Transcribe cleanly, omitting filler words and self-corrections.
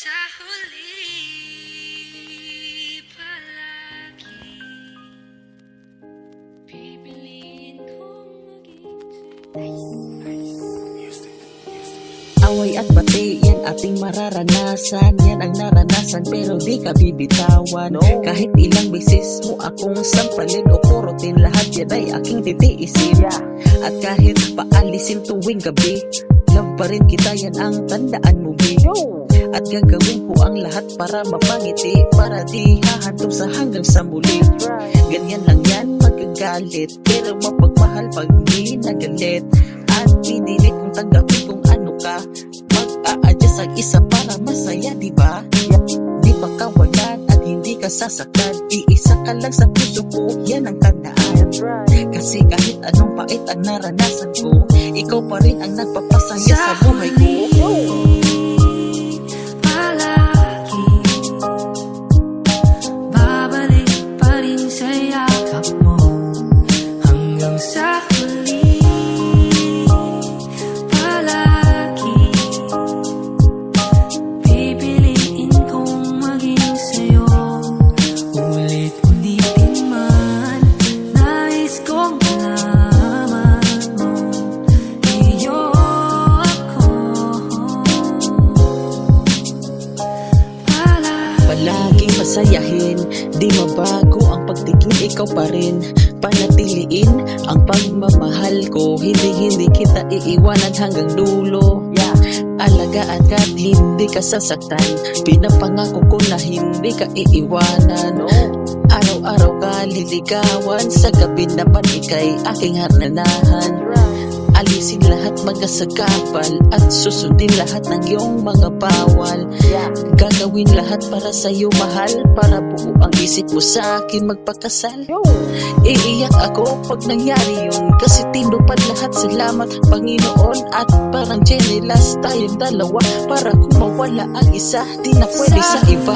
sa huli palagi pipiliin kong maging Away at bati, yan ating mararanasan. Yan ang naranasan pero di ka bibitawan. Kahit ilang beses mo akong sampalin o kurutin, lahat yan ay aking titiisin. At kahit paalisin tuwing gabi, love pa rin kita, yan ang tandaan mo, babe. At gagawin ko ang lahat para mapangiti, para di hahantong sa hanggang sa muli. Ganyan lang yan, magagalit, pero mapagmahal pag di nagalit. At pinilit kong tanggapin kung ano ka, mag-a-adjust ang isa para masaya, diba? Di ba kawalan at hindi ka sasaktan, iisa ka lang sa puso ko, yan ang tandaan. Kasi kahit anong pait ang naranasan ko, ikaw pa rin ang nagpapasaya sa buhay ko. palagi babalik pa rin sa yakap mo hanggang sa huli palagi pipiliin kong maging sa'yo ulit-ulitin man nais kong malaman mo iyo ako Palaging masayahin, di mabago ang pagtingin, ikaw pa rin panatiliin ang pagmamahal ko. Hindi kita iiwanan hanggang dulo. Alagaan ka at hindi ka sasaktan, pinapangako ko na hindi ka iiwanan. Araw-araw ka liligawan, sa gabi naman ika'y aking harnanahan. Alisin lahat mga sagabal at susundin lahat ng iyong mga bawal. Gagawin lahat para sa'yo, mahal, para buo ang isip mo sa akin magpakasal. Iiyak ako pag nangyari yun, kasi tinupad lahat, salamat Panginoon. At parang jealous tayong dalawa, para kung mawala ang isa, di na pwede sa iba.